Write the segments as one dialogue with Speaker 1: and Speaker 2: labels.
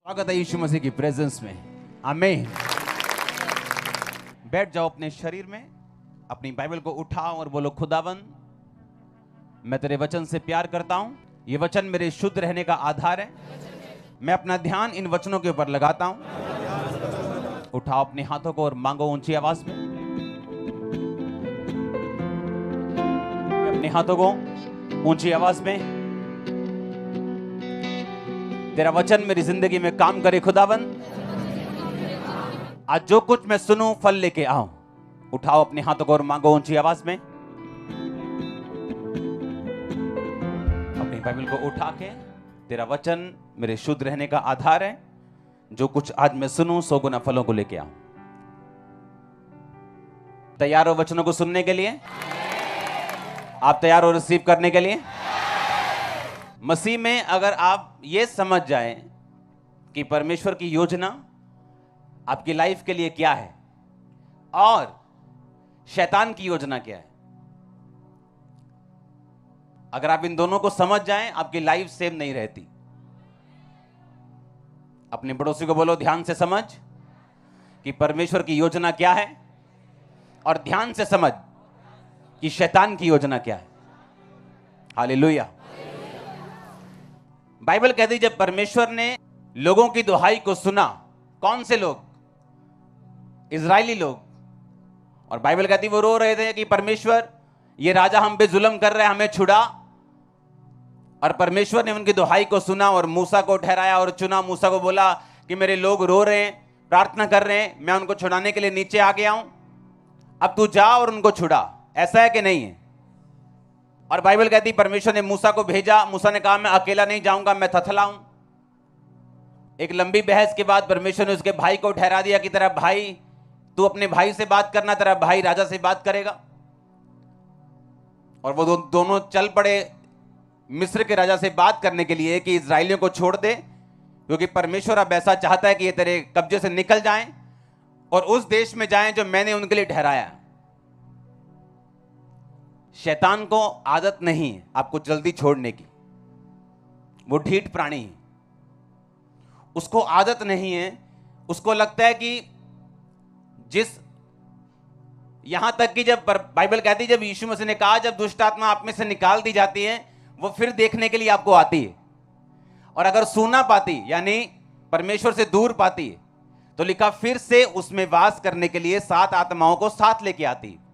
Speaker 1: स्वागत है यीशु मसीह की प्रेजेंस में। आमीन। बैठ जाओ अपने शरीर में, अपनी बाइबल को उठाओ और बोलो, खुदावन मैं तेरे वचन से प्यार करता हूं। ये वचन मेरे शुद्ध रहने का आधार है। मैं अपना ध्यान इन वचनों के ऊपर लगाता हूं। उठाओ अपने हाथों को और मांगो ऊंची आवाज में। अपने हाथों को ऊंची आवाज में। तेरा वचन मेरी जिंदगी में काम करे खुदावन। आज जो कुछ मैं सुनूं फल लेके आऊं। उठाओ अपने हाथों को और मांगो ऊंची आवाज में। अपनी बाइबल को उठा के, तेरा वचन मेरे शुद्ध रहने का आधार है। जो कुछ आज मैं सुनूं 100 गुना फलों को लेके आऊं। तैयार हो वचनों को सुनने के लिए? आप तैयार हो रिसीव करने के लिए? मसीह में अगर आप ये समझ जाएं कि परमेश्वर की योजना आपकी लाइफ के लिए क्या है और शैतान की योजना क्या है, अगर आप इन दोनों को समझ जाएं, आपकी लाइफ सेम नहीं रहती। अपने पड़ोसी को बोलो, ध्यान से समझ कि परमेश्वर की योजना क्या है और ध्यान से समझ कि शैतान की योजना क्या है। हालेलुया। बाइबल कहती है जब परमेश्वर ने लोगों की दुहाई को सुना, कौन से लोग? इजरायली लोग। और बाइबल कहती है वो रो रहे थे कि परमेश्वर ये राजा हम पे जुल्म कर रहा है, हमें छुड़ा। और परमेश्वर ने उनकी दुहाई को सुना और मूसा को ठहराया और चुना। मूसा को बोला कि मेरे लोग रो रहे हैं, प्रार्थना कर रहे हैं, मैं उनको छुड़ाने के लिए नीचे आ गया हूं, अब तू जा और उनको छुड़ा। ऐसा है कि नहीं है? और बाइबल कहती परमेश्वर ने मूसा को भेजा। मूसा ने कहा मैं अकेला नहीं जाऊंगा, मैं थथला हूं। एक लंबी बहस के बाद परमेश्वर ने उसके भाई को ठहरा दिया कि तेरा भाई, तू अपने भाई से बात करना, तेरा भाई राजा से बात करेगा। और वो दोनों चल पड़े मिस्र के राजा से बात करने के लिए कि इजराइलियों को छोड़ दे, क्योंकि परमेश्वर अब ऐसा चाहता है कि ये तेरे कब्जे से निकल जाएं और उस देश में जाएं जो मैंने उनके लिए ठहराया। शैतान को आदत नहीं है आपको जल्दी छोड़ने की। वो ढीठ प्राणी है, उसको आदत नहीं है। उसको लगता है कि यहां तक कि जब बाइबल कहती है, जब यीशु मसीह ने कहा जब दुष्ट आत्मा आप में से निकाल दी जाती है, वो फिर देखने के लिए आपको आती है। और अगर सूना पाती यानी परमेश्वर से दूर पाती है, तो लिखा फिर से उसमें वास करने के लिए 7 आत्माओं को साथ लेके आती है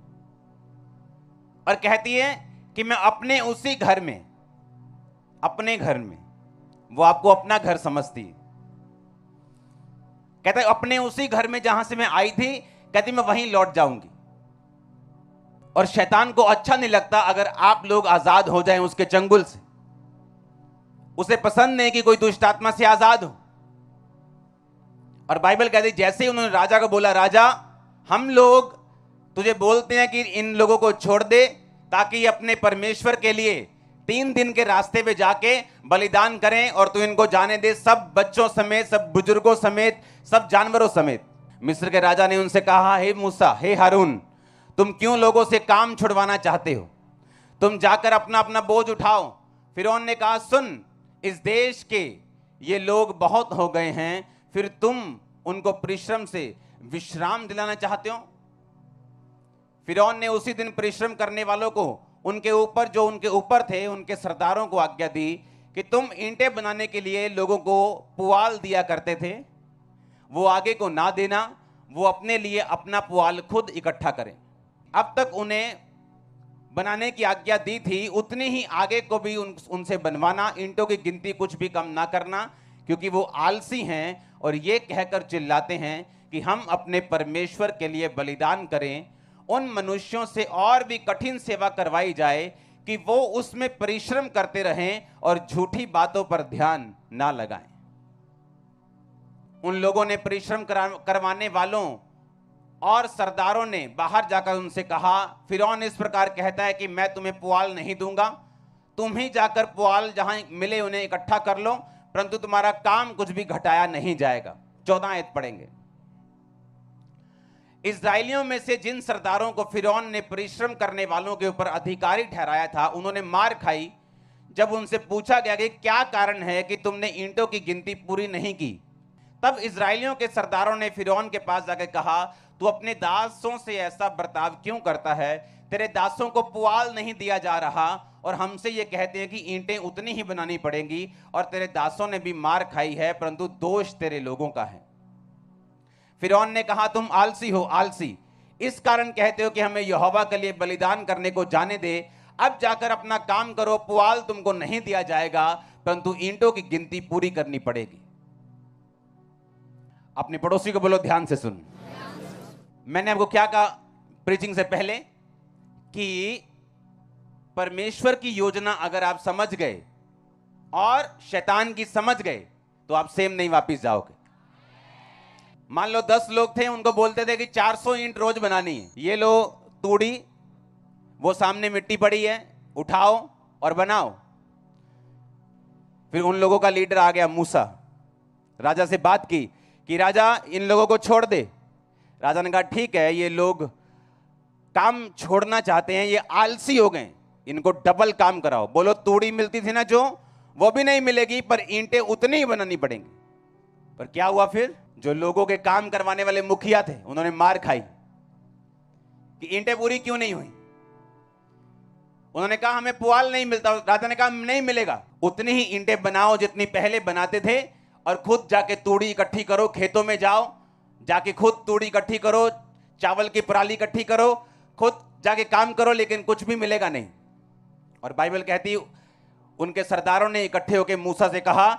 Speaker 1: और कहती है कि मैं अपने उसी घर में, अपने घर में, वो आपको अपना घर समझती है। कहता है अपने उसी घर में जहां से मैं आई थी, कहती मैं वहीं लौट जाऊंगी। और शैतान को अच्छा नहीं लगता अगर आप लोग आजाद हो जाएं उसके चंगुल से। उसे पसंद नहीं कि कोई दुष्ट आत्मा से आजाद हो। और बाइबल कहती जैसे ही उन्होंने राजा को बोला, राजा हम लोग तुझे बोलते हैं कि इन लोगों को छोड़ दे ताकि ये अपने परमेश्वर के लिए 3 दिन के रास्ते पे जाके बलिदान करें और तू इनको जाने दे, सब बच्चों समेत, सब बुजुर्गों समेत, सब जानवरों समेत। मिस्र के राजा ने उनसे कहा, हे मूसा, हे हारून, तुम क्यों लोगों से काम छुड़वाना चाहते हो? तुम जाकर अपना अपना बोझ उठाओ। फिरौन ने कहा, सुन, इस देश के ये लोग बहुत हो गए हैं, फिर तुम उनको परिश्रम से विश्राम दिलाना चाहते हो? फिरौन ने उसी दिन परिश्रम करने वालों को, उनके ऊपर जो उनके ऊपर थे, उनके सरदारों को आज्ञा दी कि तुम ईंटें बनाने के लिए लोगों को पुआल दिया करते थे, वो आगे को ना देना, वो अपने लिए अपना पुआल खुद इकट्ठा करें। अब तक उन्हें बनाने की आज्ञा दी थी, उतनी ही आगे को भी उनसे बनवाना, ईंटों की गिनती कुछ भी कम ना करना, क्योंकि वो आलसी हैं और ये कहकर चिल्लाते हैं कि हम अपने परमेश्वर के लिए बलिदान करें। उन मनुष्यों से और भी कठिन सेवा करवाई जाए कि वो उसमें परिश्रम करते रहें और झूठी बातों पर ध्यान ना लगाएं। उन लोगों ने परिश्रम करवाने वालों और सरदारों ने बाहर जाकर उनसे कहा, फिरौन इस प्रकार कहता है कि मैं तुम्हें पुआल नहीं दूंगा, तुम ही जाकर पुआल जहां मिले उन्हें इकट्ठा कर लो, परंतु तुम्हारा काम कुछ भी घटाया नहीं जाएगा। 14 आयत पढ़ेंगे। इस्राएलियों में से जिन सरदारों को फिरौन ने परिश्रम करने वालों के ऊपर अधिकारी ठहराया था, उन्होंने मार खाई जब उनसे पूछा गया कि क्या कारण है कि तुमने ईंटों की गिनती पूरी नहीं की। तब इजराइलियों के सरदारों ने फिरौन के पास जाकर कहा, तू अपने दासों से ऐसा बर्ताव क्यों करता है? तेरे दासों को पुआल नहीं दिया जा रहा और हमसे ये कहते हैं कि ईंटें उतनी ही बनानी पड़ेंगी, और तेरे दासों ने भी मार खाई है, परंतु दोष तेरे लोगों का है। फिरौन ने कहा, तुम आलसी हो, आलसी, इस कारण कहते हो कि हमें यहोवा के लिए बलिदान करने को जाने दे। अब जाकर अपना काम करो, पुआल तुमको नहीं दिया जाएगा, परंतु ईंटों की गिनती पूरी करनी पड़ेगी। अपने पड़ोसी को बोलो, ध्यान से सुन। मैंने आपको क्या कहा प्रीचिंग से पहले कि परमेश्वर की योजना अगर आप समझ गए और शैतान की समझ गए तो आप सेम नहीं वापस जाओगे। मान लो 10 लोग थे, उनको बोलते थे कि 400 ईंट रोज बनानी है। ये लो तूड़ी, वो सामने मिट्टी पड़ी है, उठाओ और बनाओ। फिर उन लोगों का लीडर आ गया मूसा, राजा से बात की कि राजा इन लोगों को छोड़ दे। राजा ने कहा ठीक है, ये लोग काम छोड़ना चाहते हैं, ये आलसी हो गए, इनको डबल काम कराओ। बोलो, तूड़ी मिलती थी ना जो, वो भी नहीं मिलेगी, पर ईंटें उतनी ही बनानी पड़ेंगी। पर क्या हुआ फिर? जो लोगों के काम करवाने वाले मुखिया थे, उन्होंने मार खाई कि ईंटें पूरी क्यों नहीं हुई। उन्होंने कहा हमें पुआल नहीं मिलता। राजा ने कहा नहीं मिलेगा, उतनी ही ईंटें बनाओ जितनी पहले बनाते थे, और खुद जाके तूड़ी इकट्ठी करो, खेतों में जाओ, जाके खुद तूड़ी इकट्ठी करो, चावल की पराली इकट्ठी करो, खुद जाके काम करो, लेकिन कुछ भी मिलेगा नहीं। और बाइबल कहती उनके सरदारों ने इकट्ठे होकर मूसा से कहा,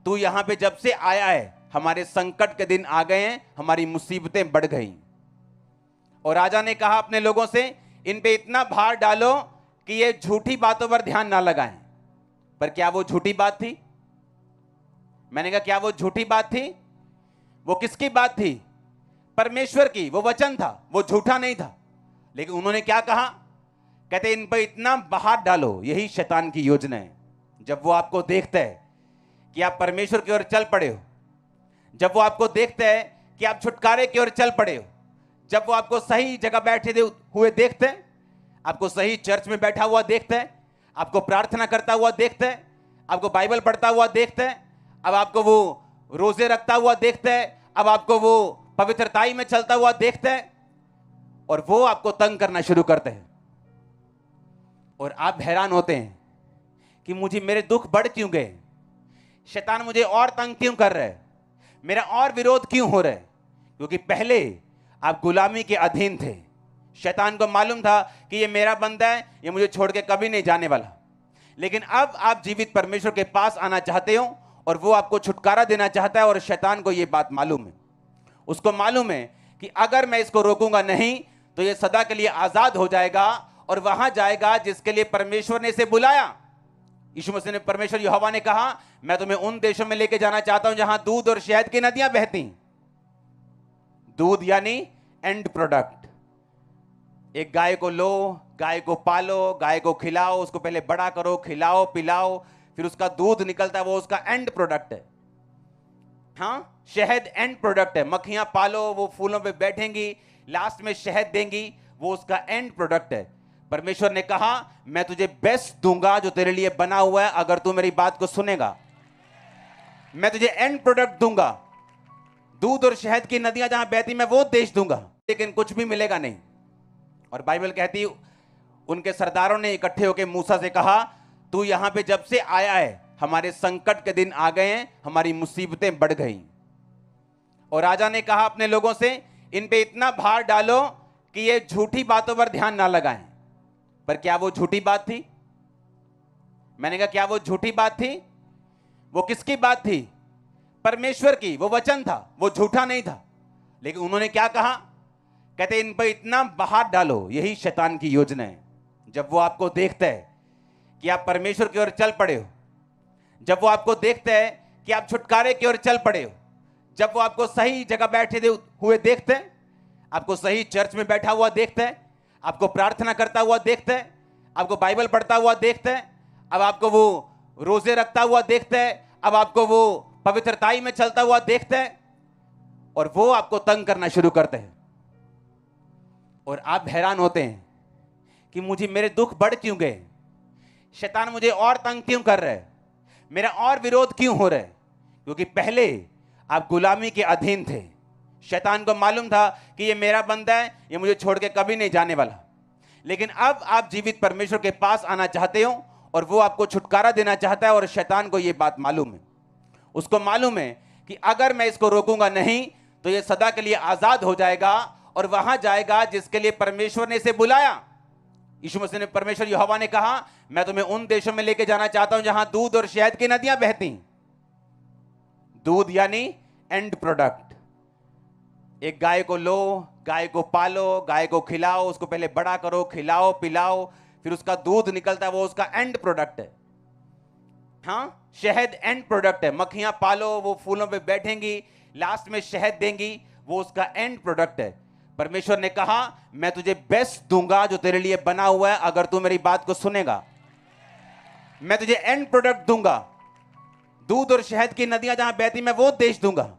Speaker 1: तू यहां पे जब से आया है हमारे संकट के दिन आ गए हैं, हमारी मुसीबतें बढ़ गई। और राजा ने कहा अपने लोगों से, इन पे इतना भार डालो कि ये झूठी बातों पर ध्यान ना लगाएं। पर क्या वो झूठी बात थी? मैंने कहा क्या वो झूठी बात थी? वो किसकी बात थी? परमेश्वर की। वो वचन था, वो झूठा नहीं था। लेकिन उन्होंने क्या कहा? कहते इन पर इतना भार डालो, यही शैतान की योजना है। जब वो आपको देखता है कि आप परमेश्वर की ओर चल पड़े हो, जब वो आपको देखता है कि आप छुटकारे की ओर चल पड़े हो, जब वो आपको सही जगह बैठे हुए देखते हैं, आपको सही चर्च में बैठा हुआ देखता है, आपको प्रार्थना करता हुआ देखता है, आपको बाइबल पढ़ता हुआ देखता है, अब आपको वो रोजे रखता हुआ देखता है, अब आपको वो पवित्रताई में चलता हुआ देखता है, और वो आपको तंग करना शुरू करते हैं। और आप हैरान होते हैं कि मुझे मेरे दुख बढ़ क्यों गए, शैतान मुझे और तंग क्यों कर रहा है, मेरा और विरोध क्यों हो रहा है। क्योंकि पहले आप गुलामी के अधीन थे। शैतान को मालूम था कि ये मेरा बंदा है, ये मुझे छोड़ के कभी नहीं जाने वाला। लेकिन अब आप जीवित परमेश्वर के पास आना चाहते हो, और वो आपको छुटकारा देना चाहता है। और शैतान को ये बात मालूम है, उसको मालूम है कि अगर मैं इसको रोकूंगा नहीं तो ये सदा के लिए आजाद हो जाएगा और वहां जाएगा जिसके लिए परमेश्वर ने इसे बुलाया। यीशु मसीह ने, परमेश्वर यहोवा ने कहा, मैं तुम्हें उन देशों में लेके जाना चाहता हूं जहां दूध और शहद की नदियां बहती। दूध यानी एंड प्रोडक्ट। एक गाय को लो, गाय को पालो, गाय को खिलाओ, उसको पहले बड़ा करो, खिलाओ पिलाओ, फिर उसका दूध निकलता है, वो उसका एंड प्रोडक्ट है। हाँ, शहद एंड प्रोडक्ट है। मक्खियां पालो, वो फूलों पे बैठेंगी, लास्ट में शहद देंगी, वो उसका एंड प्रोडक्ट है। परमेश्वर ने कहा, मैं तुझे बेस्ट दूंगा जो तेरे लिए बना हुआ है, अगर तू मेरी बात को सुनेगा। मैं तुझे एंड प्रोडक्ट दूंगा, दूध और शहद की नदियां जहां बहती, मैं वो देश दूंगा, लेकिन कुछ भी मिलेगा नहीं। और बाइबल कहती उनके सरदारों ने इकट्ठे होकर मूसा से कहा, तू यहां पे जब से आया है हमारे संकट के दिन आ गए हैं, हमारी मुसीबतें बढ़ गई। और राजा ने कहा अपने लोगों से, इन पे इतना भार डालो कि ये झूठी बातों पर ध्यान ना लगाएं। पर क्या वो झूठी बात थी? मैंने कहा क्या वो झूठी बात थी? वो किसकी बात थी? परमेश्वर की। वो वचन था, वो झूठा नहीं था। लेकिन उन्होंने क्या कहा? कहते इन पर इतना भार डालो, यही शैतान की योजना है। जब वो आपको देखता है कि आप परमेश्वर की ओर चल पड़े हो, जब वो आपको देखता है कि आप छुटकारे की ओर चल पड़े हो, जब वो आपको सही जगह बैठे हुए देखते हैं, आपको सही चर्च में बैठा हुआ देखता है, आपको प्रार्थना करता हुआ देखता है, आपको बाइबल पढ़ता हुआ देखता है, अब आपको वो रोजे रखता हुआ देखता है, अब आपको वो पवित्रताई में चलता हुआ देखता है, और वो आपको तंग करना शुरू करते हैं। और आप हैरान होते हैं कि मुझे मेरे दुख बढ़ क्यों गए, शैतान मुझे और तंग क्यों कर रहा है, मेरा और विरोध क्यों हो रहा है। क्योंकि पहले आप गुलामी के अधीन थे। शैतान को मालूम था कि ये मेरा बंदा है, ये मुझे छोड़ के कभी नहीं जाने वाला। लेकिन अब आप जीवित परमेश्वर के पास आना चाहते हो और वो आपको छुटकारा देना चाहता है, और शैतान को ये बात मालूम है। उसको मालूम है कि अगर मैं इसको रोकूंगा नहीं तो ये सदा के लिए आजाद हो जाएगा और वहां जाएगा जिसके लिए परमेश्वर ने इसे बुलाया। यीशु मसीह ने, परमेश्वर यहोवा ने कहा, मैं तुम्हें उन देशों में लेके जाना चाहता हूं जहां दूध और शहद की नदियां बहती। दूध यानी एंड प्रोडक्ट। एक गाय को लो, गाय को पालो, गाय को खिलाओ, उसको पहले बड़ा करो, खिलाओ पिलाओ, फिर उसका दूध निकलता है, वो उसका एंड प्रोडक्ट है। हाँ, शहद एंड प्रोडक्ट है। मक्खियां पालो, वो फूलों पे बैठेंगी, लास्ट में शहद देंगी, वो उसका एंड प्रोडक्ट है। परमेश्वर ने कहा, मैं तुझे बेस्ट दूंगा जो तेरे लिए बना हुआ है, अगर तू मेरी बात को सुनेगा। मैं तुझे एंड प्रोडक्ट दूंगा, दूध और शहद की नदियां जहां बहती, मैं वो देश दूंगा।